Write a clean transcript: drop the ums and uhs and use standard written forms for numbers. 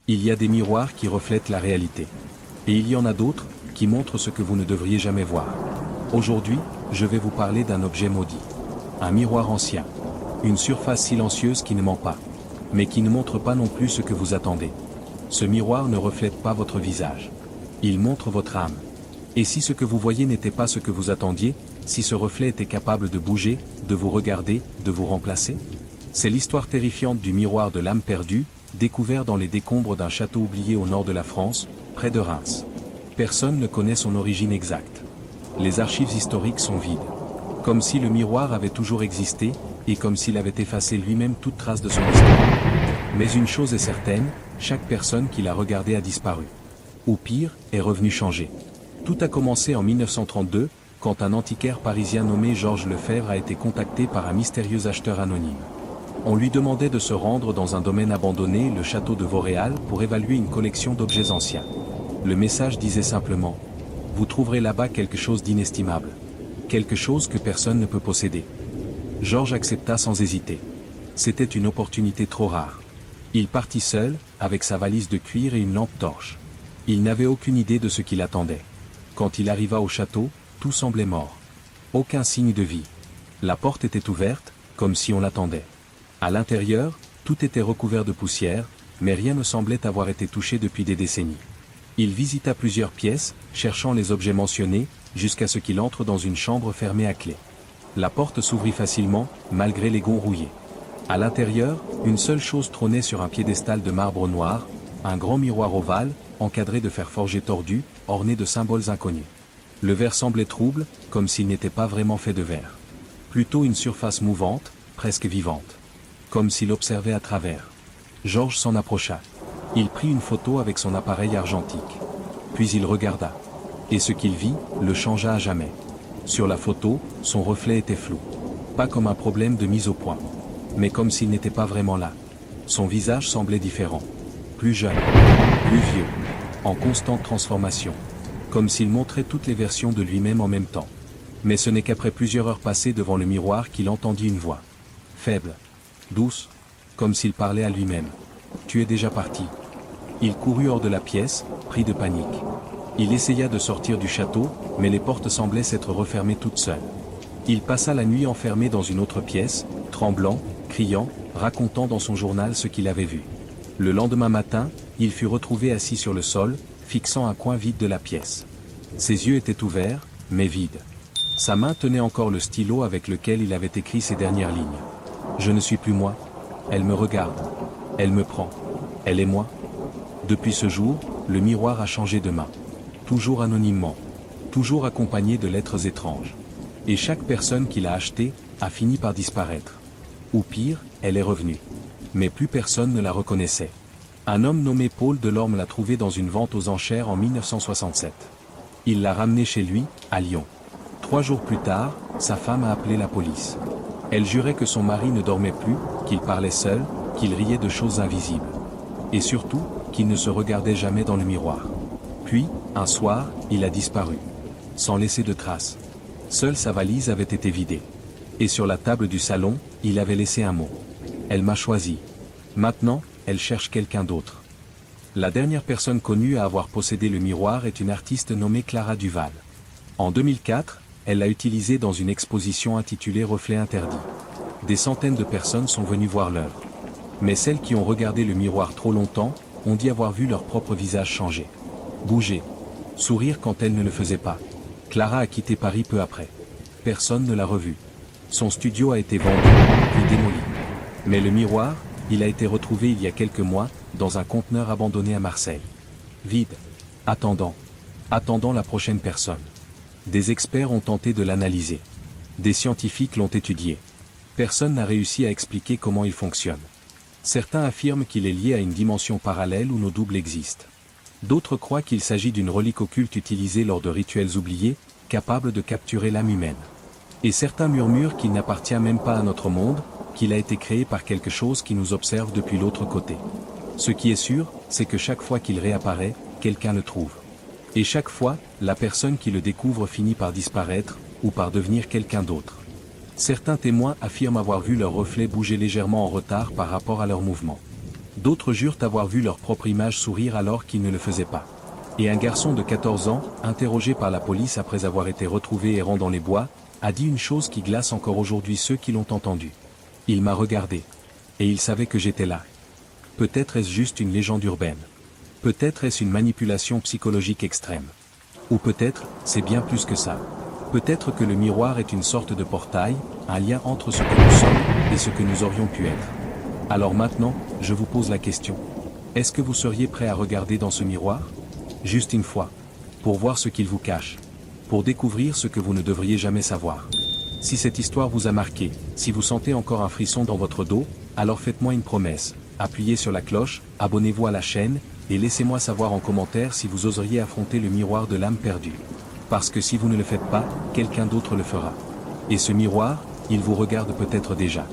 Il y a des miroirs qui reflètent la réalité. Et il y en a d'autres, qui montrent ce que vous ne devriez jamais voir. Aujourd'hui, je vais vous parler d'un objet maudit. Un miroir ancien. Une surface silencieuse qui ne ment pas. Mais qui ne montre pas non plus ce que vous attendez. Ce miroir ne reflète pas votre visage. Il montre votre âme. Et si ce que vous voyez n'était pas ce que vous attendiez, si ce reflet était capable de bouger, de vous regarder, de vous remplacer? C'est l'histoire terrifiante du miroir de l'âme perdue, découvert dans les décombres d'un château oublié au nord de la France, près de Reims. Personne ne connaît son origine exacte. Les archives historiques sont vides. Comme si le miroir avait toujours existé, et comme s'il avait effacé lui-même toute trace de son histoire. Mais une chose est certaine, chaque personne qui l'a regardé a disparu. Ou pire, est revenu changer. Tout a commencé en 1932, quand un antiquaire parisien nommé Georges Lefebvre a été contacté par un mystérieux acheteur anonyme. On lui demandait de se rendre dans un domaine abandonné, le château de Vauréal, pour évaluer une collection d'objets anciens. Le message disait simplement « Vous trouverez là-bas quelque chose d'inestimable. Quelque chose que personne ne peut posséder. » Georges accepta sans hésiter. C'était une opportunité trop rare. Il partit seul, avec sa valise de cuir et une lampe torche. Il n'avait aucune idée de ce qui l'attendait. Quand il arriva au château, tout semblait mort. Aucun signe de vie. La porte était ouverte, comme si on l'attendait. À l'intérieur, tout était recouvert de poussière, mais rien ne semblait avoir été touché depuis des décennies. Il visita plusieurs pièces, cherchant les objets mentionnés, jusqu'à ce qu'il entre dans une chambre fermée à clé. La porte s'ouvrit facilement, malgré les gonds rouillés. À l'intérieur, une seule chose trônait sur un piédestal de marbre noir, un grand miroir ovale, encadré de fer forgé tordu, orné de symboles inconnus. Le verre semblait trouble, comme s'il n'était pas vraiment fait de verre. Plutôt une surface mouvante, presque vivante. Comme s'il observait à travers. Georges s'en approcha. Il prit une photo avec son appareil argentique. Puis il regarda. Et ce qu'il vit, le changea à jamais. Sur la photo, son reflet était flou. Pas comme un problème de mise au point. Mais comme s'il n'était pas vraiment là. Son visage semblait différent. Plus jeune. Plus vieux. En constante transformation. Comme s'il montrait toutes les versions de lui-même en même temps. Mais ce n'est qu'après plusieurs heures passées devant le miroir qu'il entendit une voix. Faible. Douce. Comme s'il parlait à lui-même. Tu es déjà parti. Il courut hors de la pièce, pris de panique. Il essaya de sortir du château, mais les portes semblaient s'être refermées toutes seules. Il passa la nuit enfermé dans une autre pièce, tremblant, criant, racontant dans son journal ce qu'il avait vu. Le lendemain matin, il fut retrouvé assis sur le sol, fixant un coin vide de la pièce. Ses yeux étaient ouverts, mais vides. Sa main tenait encore le stylo avec lequel il avait écrit ces dernières lignes. Je ne suis plus moi. Elle me regarde. Elle me prend. Elle est moi. Depuis ce jour, le miroir a changé de main. Toujours anonymement. Toujours accompagné de lettres étranges. Et chaque personne qui l'a acheté, a fini par disparaître. Ou pire, elle est revenue. Mais plus personne ne la reconnaissait. Un homme nommé Paul Delorme l'a trouvé dans une vente aux enchères en 1967. Il l'a ramené chez lui, à Lyon. 3 jours plus tard, sa femme a appelé la police. Elle jurait que son mari ne dormait plus, qu'il parlait seul, qu'il riait de choses invisibles. Et surtout, qu'il ne se regardait jamais dans le miroir. Puis, un soir, il a disparu. Sans laisser de traces. Seule sa valise avait été vidée. Et sur la table du salon, il avait laissé un mot. Elle m'a choisi. Maintenant, elle cherche quelqu'un d'autre. La dernière personne connue à avoir possédé le miroir est une artiste nommée Clara Duval. En 2004, elle l'a utilisé dans une exposition intitulée Reflets interdits. Des centaines de personnes sont venues voir l'œuvre. Mais celles qui ont regardé le miroir trop longtemps, ont dit avoir vu leur propre visage changer. Bouger. Sourire quand elle ne le faisait pas. Clara a quitté Paris peu après. Personne ne l'a revue. Son studio a été vendu, puis démoli. Mais le miroir, il a été retrouvé il y a quelques mois, dans un conteneur abandonné à Marseille. Vide. Attendant la prochaine personne. Des experts ont tenté de l'analyser. Des scientifiques l'ont étudié. Personne n'a réussi à expliquer comment il fonctionne. Certains affirment qu'il est lié à une dimension parallèle où nos doubles existent. D'autres croient qu'il s'agit d'une relique occulte utilisée lors de rituels oubliés, capable de capturer l'âme humaine. Et certains murmurent qu'il n'appartient même pas à notre monde, qu'il a été créé par quelque chose qui nous observe depuis l'autre côté. Ce qui est sûr, c'est que chaque fois qu'il réapparaît, quelqu'un le trouve. Et chaque fois, la personne qui le découvre finit par disparaître, ou par devenir quelqu'un d'autre. Certains témoins affirment avoir vu leur reflet bouger légèrement en retard par rapport à leur mouvement. D'autres jurent avoir vu leur propre image sourire alors qu'ils ne le faisaient pas. Et un garçon de 14 ans, interrogé par la police après avoir été retrouvé errant dans les bois, a dit une chose qui glace encore aujourd'hui ceux qui l'ont entendu. Il m'a regardé. Et il savait que j'étais là. Peut-être est-ce juste une légende urbaine. Peut-être est-ce une manipulation psychologique extrême. Ou peut-être, c'est bien plus que ça. Peut-être que le miroir est une sorte de portail, un lien entre ce que nous sommes et ce que nous aurions pu être. Alors maintenant, je vous pose la question. Est-ce que vous seriez prêt à regarder dans ce miroir? Juste une fois. Pour voir ce qu'il vous cache. Pour découvrir ce que vous ne devriez jamais savoir. Si cette histoire vous a marqué, si vous sentez encore un frisson dans votre dos, alors faites-moi une promesse. Appuyez sur la cloche, abonnez-vous à la chaîne, et laissez-moi savoir en commentaire si vous oseriez affronter le miroir de l'âme perdue. Parce que si vous ne le faites pas, quelqu'un d'autre le fera. Et ce miroir, il vous regarde peut-être déjà.